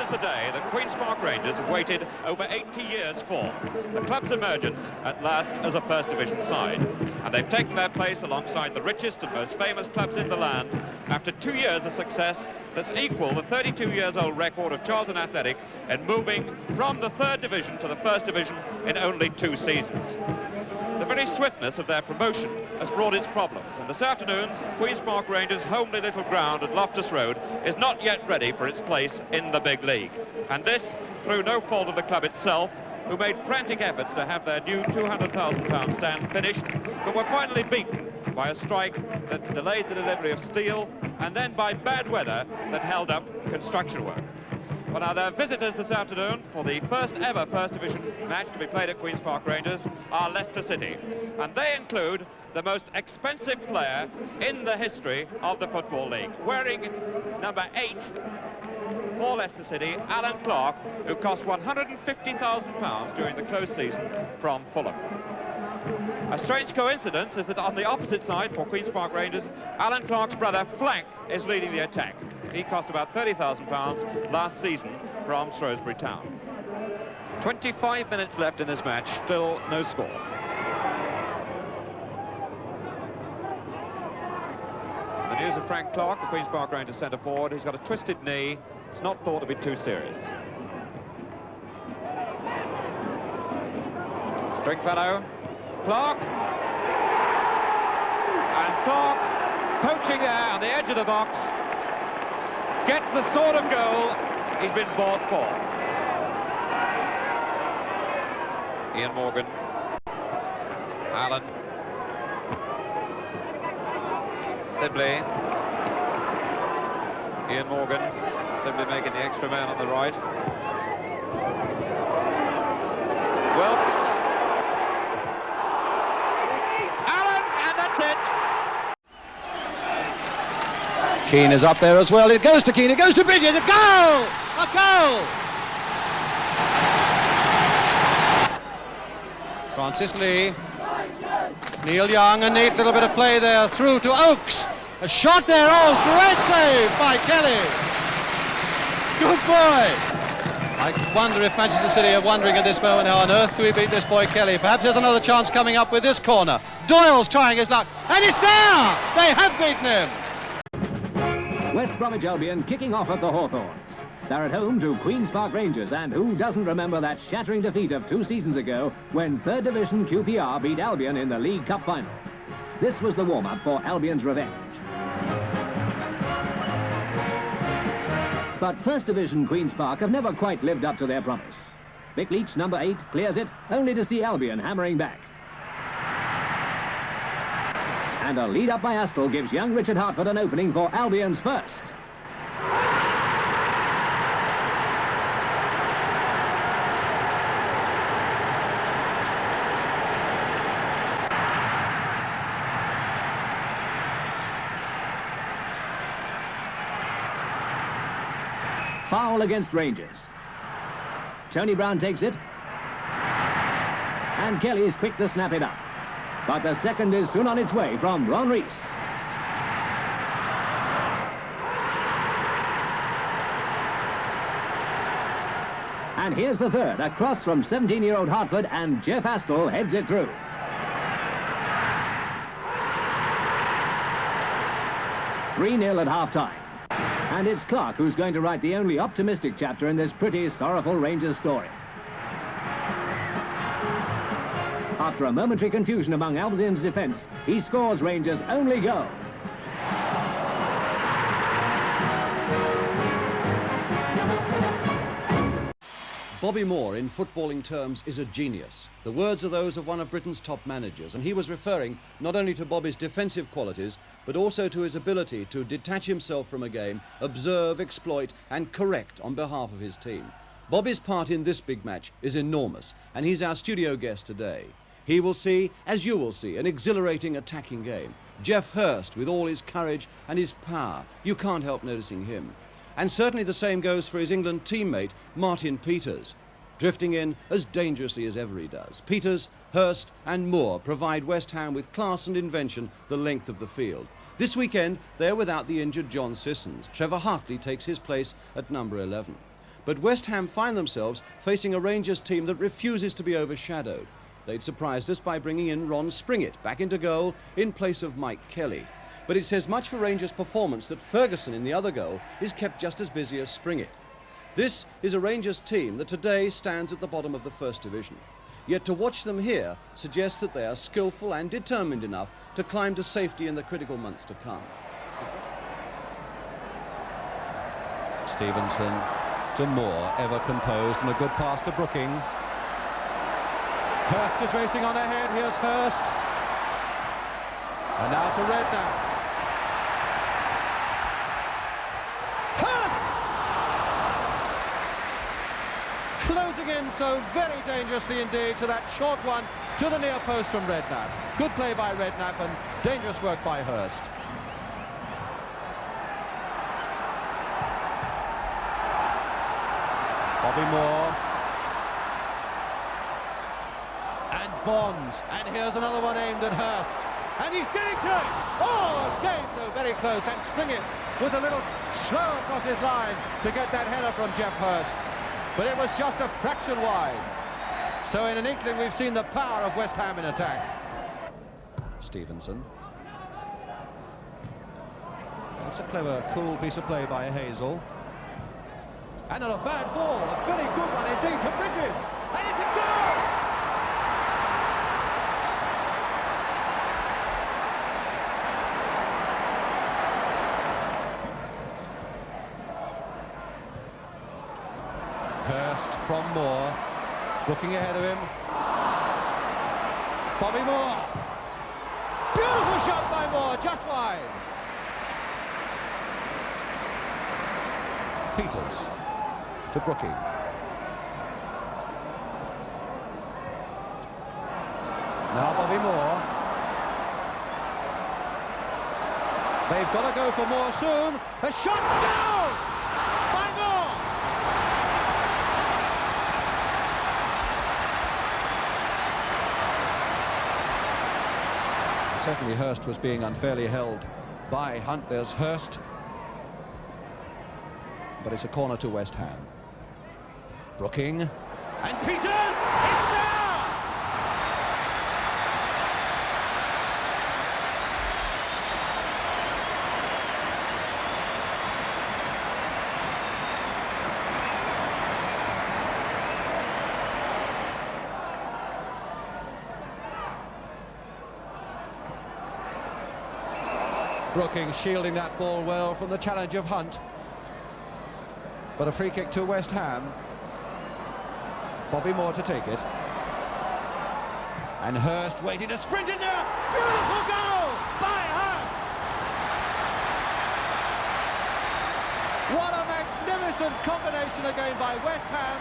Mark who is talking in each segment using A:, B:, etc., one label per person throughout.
A: is the day that Queen's Park Rangers have waited over 80 years for. The club's emergence at last as a First Division side. And they've taken their place alongside the richest and most famous clubs in the land after 2 years of success that's equal the 32-years-old record of Charlton Athletic in moving from the Third Division to the First Division in only 2 seasons. The very swiftness of their promotion has brought its problems, and this afternoon Queen's Park Rangers' homely little ground at Loftus Road is not yet ready for its place in the big league. And this through no fault of the club itself, who made frantic efforts to have their new £200,000 stand finished, but were finally beaten by a strike that delayed the delivery of steel, and then by bad weather that held up construction work. Well, now, their visitors this afternoon for the first ever First Division match to be played at Queen's Park Rangers are Leicester City. And they include the most expensive player in the history of the Football League, wearing number 8 for Leicester City, Alan Clark, who cost £150,000 during the close season from Fulham. A strange coincidence is that on the opposite side for Queen's Park Rangers, Alan Clark's brother Flank is leading the attack. He cost about £30,000 last season from Shrewsbury Town. 25 minutes left in this match, still no score. The news of Frank Clark, the Queen's Park Rangers centre forward, who's got a twisted knee. It's not thought to be too serious. Stringfellow, Clark, and Clark poaching there on the edge of the box, gets the sort of goal he's been bought for. Ian Morgan, Allen, Sibley, Ian Morgan, Sibley making the extra man on the right. Wilkes, Allen, and that's it.
B: Keane is up there as well. It goes to Keane, it goes to Bridges. A goal! A goal! Francis Lee. Neil Young, a neat little bit of play there through to Oakes. A shot there, oh, great save by Kelly. Good boy. I wonder if Manchester City are wondering at this moment, how on earth do we beat this boy Kelly? Perhaps there's another chance coming up with this corner. Doyle's trying his luck, and it's there! They have beaten him.
C: West Bromwich Albion kicking off at the Hawthorns. They're at home to Queen's Park Rangers, and who doesn't remember that shattering defeat of 2 seasons ago when Third Division QPR beat Albion in the League Cup final. This was the warm-up for Albion's revenge. But First Division Queen's Park have never quite lived up to their promise. Vic Leach, number 8, clears it, only to see Albion hammering back. And a lead up by Astle gives young Richard Hartford an opening for Albion's first. Foul against Rangers. Tony Brown takes it. And Kelly's quick to snap it up. But the second is soon on its way from Ron Rees. And here's the third, a cross from 17-year-old Hartford, and Jeff Astle heads it through. "3-0 at half-time. And it's Clark who's going to write the only optimistic chapter in this pretty sorrowful Rangers story. After a momentary confusion among Albion's defence, he scores Rangers' only goal.
B: Bobby Moore, in footballing terms, is a genius. The words are those of one of Britain's top managers, and he was referring not only to Bobby's defensive qualities, but also to his ability to detach himself from a game, observe, exploit, and correct on behalf of his team. Bobby's part in this big match is enormous, and he's our studio guest today. He will see, as you will see, an exhilarating attacking game. Jeff Hurst, with all his courage and his power, you can't help noticing him. And certainly the same goes for his England teammate, Martin Peters, drifting in as dangerously as ever he does. Peters, Hurst and Moore provide West Ham with class and invention the length of the field. This weekend, they're without the injured John Sissons. Trevor Hartley takes his place at number 11. But West Ham find themselves facing a Rangers team that refuses to be overshadowed. They'd surprised us by bringing in Ron Springett back into goal in place of Mike Kelly. But it says much for Rangers' performance that Ferguson in the other goal is kept just as busy as Springett. This is a Rangers team that today stands at the bottom of the First Division. Yet to watch them here suggests that they are skillful and determined enough to climb to safety in the critical months to come.
D: Stevenson to Moore, ever composed, and a good pass to Brooking. Hurst is racing on ahead. Here's Hurst. And now to Redknapp. Hurst! Closing in so very dangerously indeed to that short one to the near post from Redknapp. Good play by Redknapp and dangerous work by Hurst. Bobby Moore. And Bonds. And here's another one aimed at Hurst. And he's getting to it! Oh, again, so very close. And Springett was a little slow across his line to get that header from Jeff Hurst. But it was just a fraction wide. So in an inkling, we've seen the power of West Ham in attack. Stevenson. That's a clever, cool piece of play by Hazel. And not a bad ball, a very good one indeed to Bridges. And it's a goal! Hurst from Moore, looking ahead of him. Bobby Moore. Beautiful shot by Moore, just wide. Peters to Brooking. Now Bobby Moore. They've got to go for more soon. A shot, goal! By Moore! Certainly Hurst was being unfairly held by Hunt. There's Hurst. But it's a corner to West Ham. Brooking. And Peters! It's there! Brooking shielding that ball well from the challenge of Hunt. But a free kick to West Ham. Bobby Moore to take it. And Hurst waiting to sprint in there. Beautiful goal by Hurst. What a magnificent combination again by West Ham.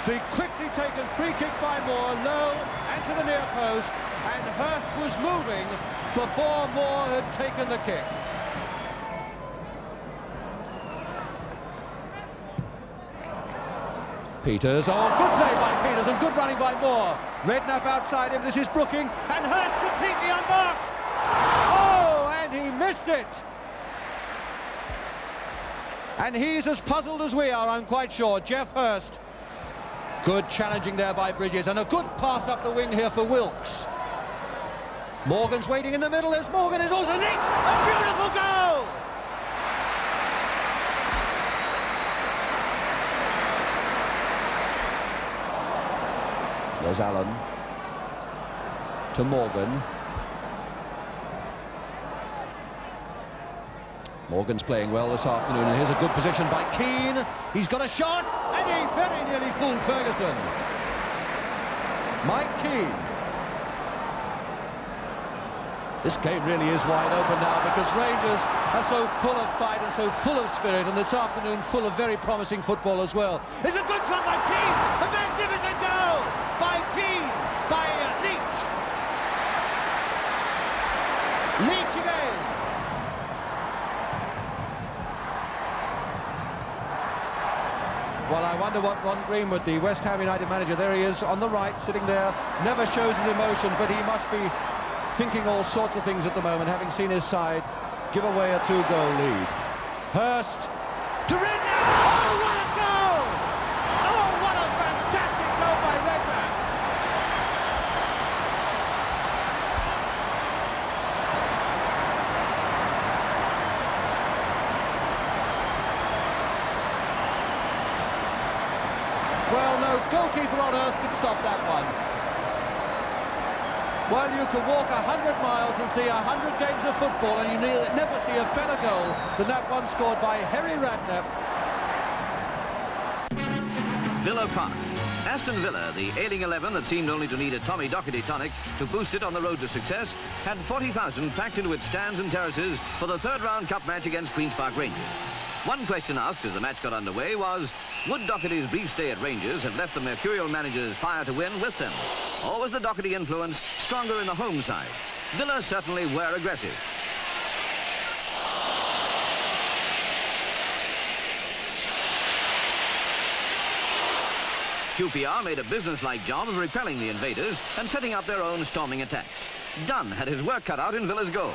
D: The quickly taken free kick by Moore, low and to the near post. And Hurst was moving before Moore had taken the kick. Peters, oh, good play by Peters and good running by Moore. Redknapp outside him, this is Brooking, and Hurst completely unmarked. Oh, and he missed it. And he's as puzzled as we are, I'm quite sure, Jeff Hurst. Good challenging there by Bridges, and a good pass up the wing here for Wilkes. Morgan's waiting in the middle, there's Morgan, is also neat, a beautiful goal! There's Allen to Morgan. Morgan's playing well this afternoon, and here's a good position by Keane. He's got a shot, and he very nearly fooled Ferguson. Mike Keane. This game really is wide open now because Rangers are so full of fight and so full of spirit, and this afternoon full of very promising football as well. It's a good shot by Keane, a magnificent goal by Keane, by Leach. Leach again. Well, I wonder what Ron Greenwood, the West Ham United manager, there he is on the right, sitting there, never shows his emotion, but he must be thinking all sorts of things at the moment, having seen his side give away a 2-goal lead. Hurst to Redknapp. Oh, what a goal! goalkeeper on earth could stop that one. Well, you can walk 100 miles and see 100 games of football, and you never see a better goal than that one scored by Harry Radnor.
E: Villa Park. Aston Villa, the ailing 11 that seemed only to need a Tommy Docherty tonic to boost it on the road to success, had 40,000 packed into its stands and terraces for the third-round cup match against Queen's Park Rangers. One question asked as the match got underway was, would Docherty's brief stay at Rangers have left the mercurial manager's fire to win with them? Or was the Docherty influence stronger in the home side? Villa certainly were aggressive. QPR made a business-like job of repelling the invaders and setting up their own storming attacks. Dunn had his work cut out in Villa's goal.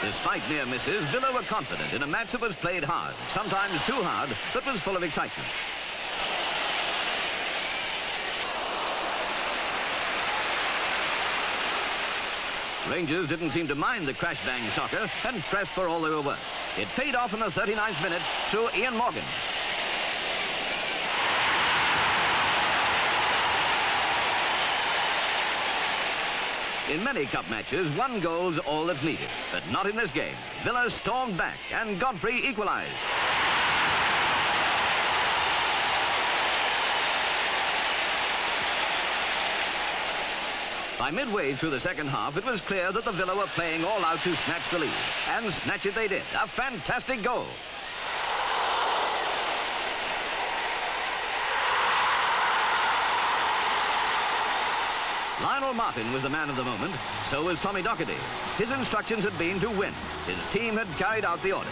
E: Despite near misses, Villa were confident in a match that was played hard, sometimes too hard, but was full of excitement. Rangers didn't seem to mind the crash-bang soccer and pressed for all they were worth. It paid off in the 39th minute through Ian Morgan. In many cup matches, one goal's all that's needed, but not in this game. Villa stormed back and Godfrey equalized. By midway through the second half, it was clear that the Villa were playing all out to snatch the lead. And snatch it they did. A fantastic goal. Lionel Martin was the man of the moment. So was Tommy Docherty. His instructions had been to win. His team had carried out the order.